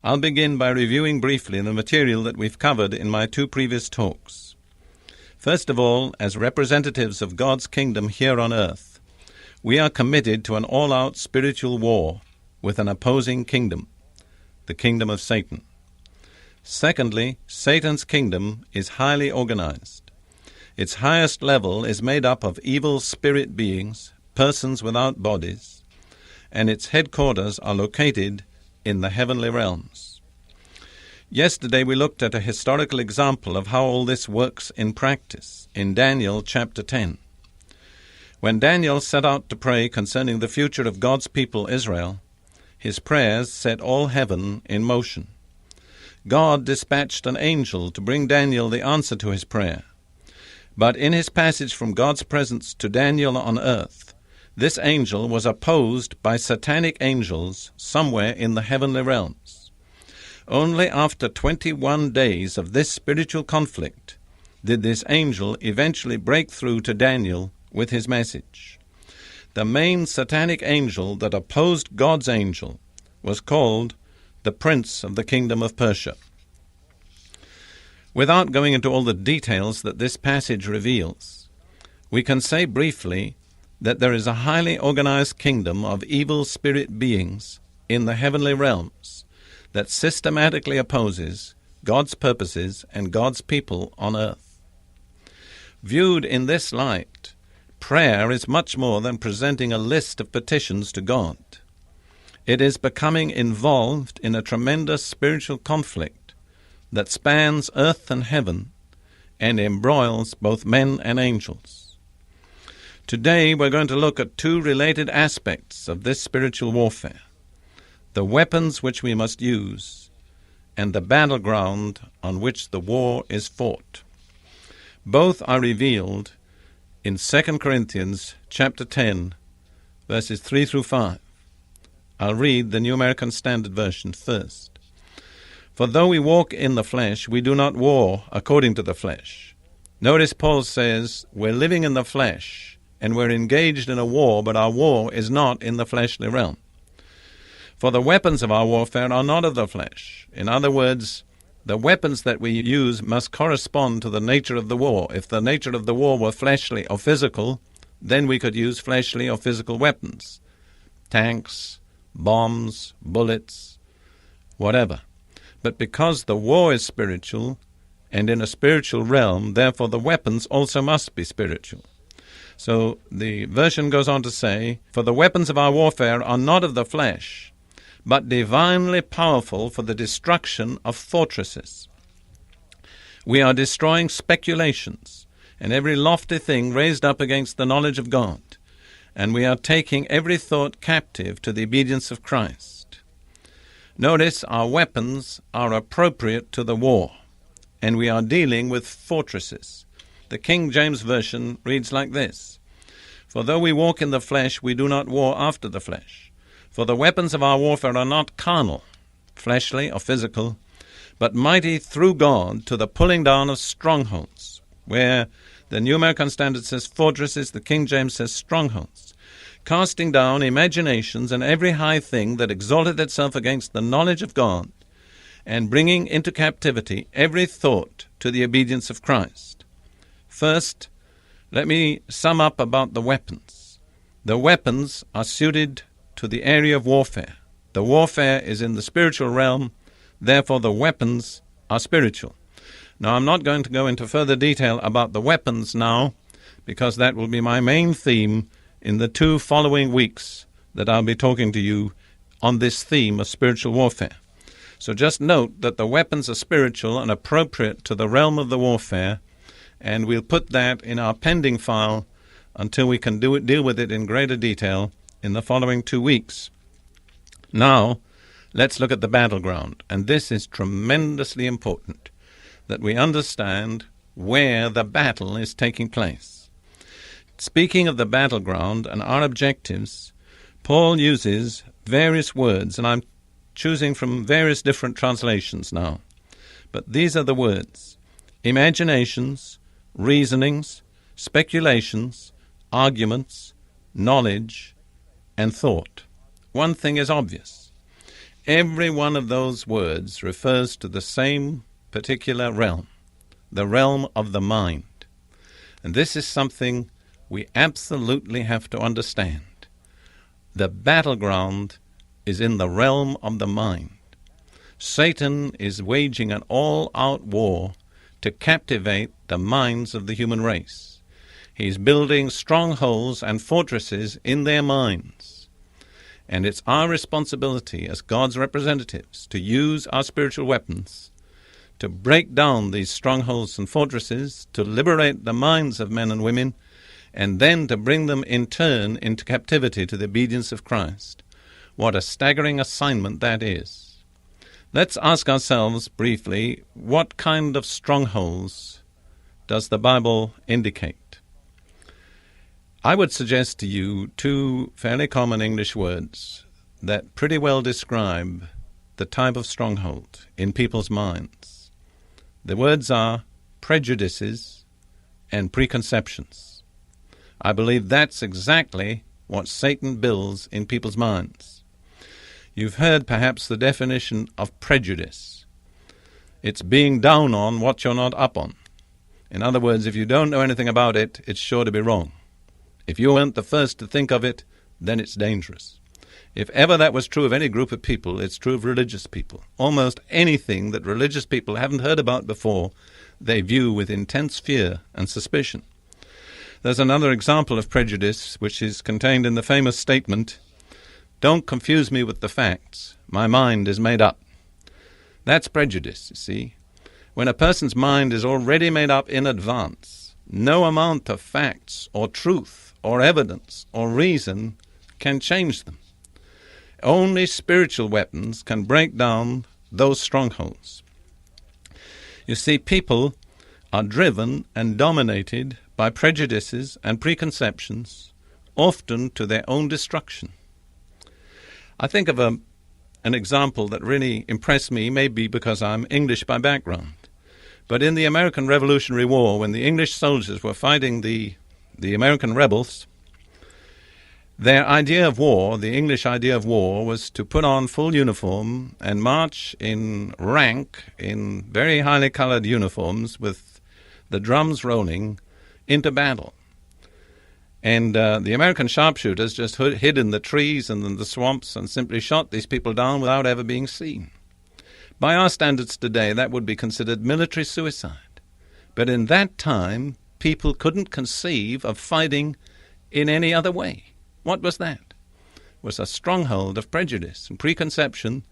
I'll begin by reviewing briefly the material that we've covered in my two previous talks. First of all, as representatives of God's kingdom here on earth, we are committed to an all-out spiritual war with an opposing kingdom, the kingdom of Satan. Secondly, Satan's kingdom is highly organized. Its highest level is made up of evil spirit beings, persons without bodies, and its headquarters are located in the heavenly realms. Yesterday we looked at a historical example of how all this works in practice in Daniel chapter 10. When Daniel set out to pray concerning the future of God's people Israel, his prayers set all heaven in motion. God dispatched an angel to bring Daniel the answer to his prayer. But in his passage from God's presence to Daniel on earth, this angel was opposed by satanic angels somewhere in the heavenly realms. Only after 21 days of this spiritual conflict did this angel eventually break through to Daniel with his message. The main satanic angel that opposed God's angel was called the Prince of the Kingdom of Persia. Without going into all the details that this passage reveals, we can say briefly that there is a highly organized kingdom of evil spirit beings in the heavenly realms that systematically opposes God's purposes and God's people on earth. Viewed in this light, prayer is much more than presenting a list of petitions to God. It is becoming involved in a tremendous spiritual conflict that spans earth and heaven and embroils both men and angels. Today we're going to look at two related aspects of this spiritual warfare: the weapons which we must use and the battleground on which the war is fought. Both are revealed in 2 Corinthians chapter 10, verses 3 through 5. I'll read the New American Standard Version first. For though we walk in the flesh, we do not war according to the flesh. Notice Paul says we're living in the flesh and we're engaged in a war, but our war is not in the fleshly realm. For the weapons of our warfare are not of the flesh. In other words, the weapons that we use must correspond to the nature of the war. If the nature of the war were fleshly or physical, then we could use fleshly or physical weapons. Tanks, bombs, bullets, whatever. But because the war is spiritual and in a spiritual realm, therefore the weapons also must be spiritual. So the version goes on to say, for the weapons of our warfare are not of the flesh, but divinely powerful for the destruction of fortresses. We are destroying speculations and every lofty thing raised up against the knowledge of God, and we are taking every thought captive to the obedience of Christ. Notice our weapons are appropriate to the war, and we are dealing with fortresses. The King James Version reads like this: For though we walk in the flesh, we do not war after the flesh. For the weapons of our warfare are not carnal, fleshly or physical, but mighty through God to the pulling down of strongholds, where the New American Standard says fortresses, the King James says strongholds, casting down imaginations and every high thing that exalted itself against the knowledge of God, and bringing into captivity every thought to the obedience of Christ. First, let me sum up about the weapons. The weapons are suited to the area of warfare. The warfare is in the spiritual realm, therefore the weapons are spiritual. Now, I'm not going to go into further detail about the weapons now, because that will be my main theme in the 2 following weeks that I'll be talking to you on this theme of spiritual warfare. So just note that the weapons are spiritual and appropriate to the realm of the warfare, and we'll put that in our pending file until we can deal with it in greater detail in the following 2 weeks. Now, let's look at the battleground, and this is tremendously important, that we understand where the battle is taking place. Speaking of the battleground and our objectives, Paul uses various words, and I'm choosing from various different translations now. But these are the words: imaginations, reasonings, speculations, arguments, knowledge, and thought. One thing is obvious. Every one of those words refers to the same particular realm, the realm of the mind. And this is something we absolutely have to understand. The battleground is in the realm of the mind. Satan is waging an all-out war to captivate the minds of the human race. He's building strongholds and fortresses in their minds. And it's our responsibility as God's representatives to use our spiritual weapons to break down these strongholds and fortresses, to liberate the minds of men and women, and then to bring them in turn into captivity to the obedience of Christ. What a staggering assignment that is. Let's ask ourselves briefly, what kind of strongholds does the Bible indicate? I would suggest to you two fairly common English words that pretty well describe the type of stronghold in people's minds. The words are prejudices and preconceptions. I believe that's exactly what Satan builds in people's minds. You've heard perhaps the definition of prejudice. It's being down on what you're not up on. In other words, if you don't know anything about it, it's sure to be wrong. If you weren't the first to think of it, then it's dangerous. If ever that was true of any group of people, it's true of religious people. Almost anything that religious people haven't heard about before, they view with intense fear and suspicion. There's another example of prejudice, which is contained in the famous statement, "Don't confuse me with the facts. My mind is made up." That's prejudice, you see. When a person's mind is already made up in advance, no amount of facts or truth or evidence or reason can change them. Only spiritual weapons can break down those strongholds. You see, people are driven and dominated by prejudices and preconceptions, often to their own destruction. I think of an example that really impressed me, maybe because I'm English by background. But in the American Revolutionary War, when the English soldiers were fighting the American rebels, their idea of war, the English idea of war, was to put on full uniform and march in rank in very highly colored uniforms with the drums rolling into battle. And the American sharpshooters just hid in the trees and in the swamps and simply shot these people down without ever being seen. By our standards today, that would be considered military suicide. But in that time, people couldn't conceive of fighting in any other way. What was that? It was a stronghold of prejudice and preconception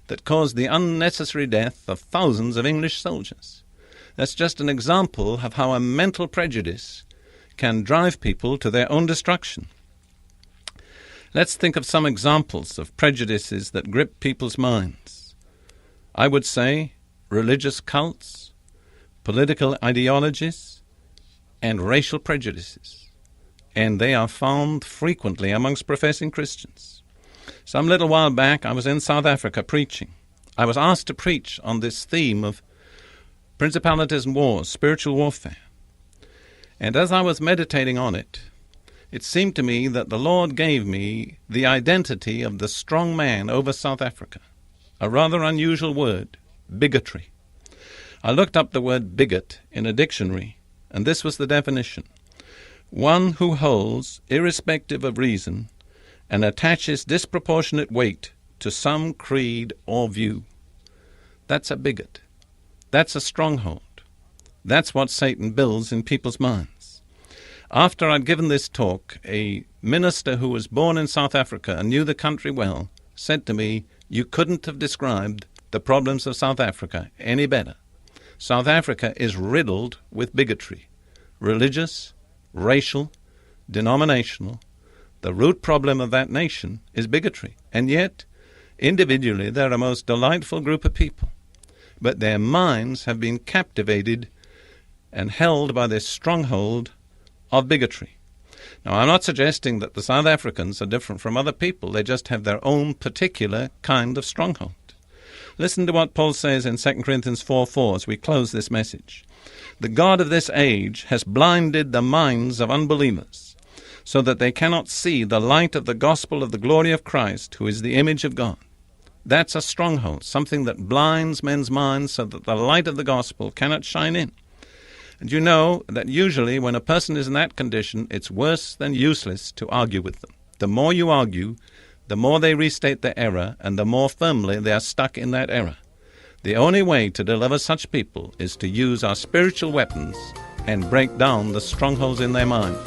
that caused the unnecessary death of thousands of English soldiers. That's just an example of how a mental prejudice can drive people to their own destruction. Let's think of some examples of prejudices that grip people's minds. I would say religious cults, political ideologies, and racial prejudices. And they are found frequently amongst professing Christians. Some little while back, I was in South Africa preaching. I was asked to preach on this theme of principalities and wars, spiritual warfare. And as I was meditating on it, it seemed to me that the Lord gave me the identity of the strong man over South Africa, a rather unusual word, bigotry. I looked up the word bigot in a dictionary, and this was the definition: one who holds, irrespective of reason, and attaches disproportionate weight to some creed or view. That's a bigot. That's a stronghold. That's what Satan builds in people's minds. After I'd given this talk, a minister who was born in South Africa and knew the country well said to me, "You couldn't have described the problems of South Africa any better. South Africa is riddled with bigotry, religious, racial, denominational. The root problem of that nation is bigotry. And yet, individually, they're a most delightful group of people. But their minds have been captivated and held by this stronghold of bigotry." Now, I'm not suggesting that the South Africans are different from other people. They just have their own particular kind of stronghold. Listen to what Paul says in 2 Corinthians 4:4 as we close this message. "The God of this age has blinded the minds of unbelievers, so that they cannot see the light of the gospel of the glory of Christ, who is the image of God." That's a stronghold, something that blinds men's minds so that the light of the gospel cannot shine in. And you know that usually when a person is in that condition, it's worse than useless to argue with them. The more you argue, the more they restate their error, and the more firmly they are stuck in that error. The only way to deliver such people is to use our spiritual weapons and break down the strongholds in their minds.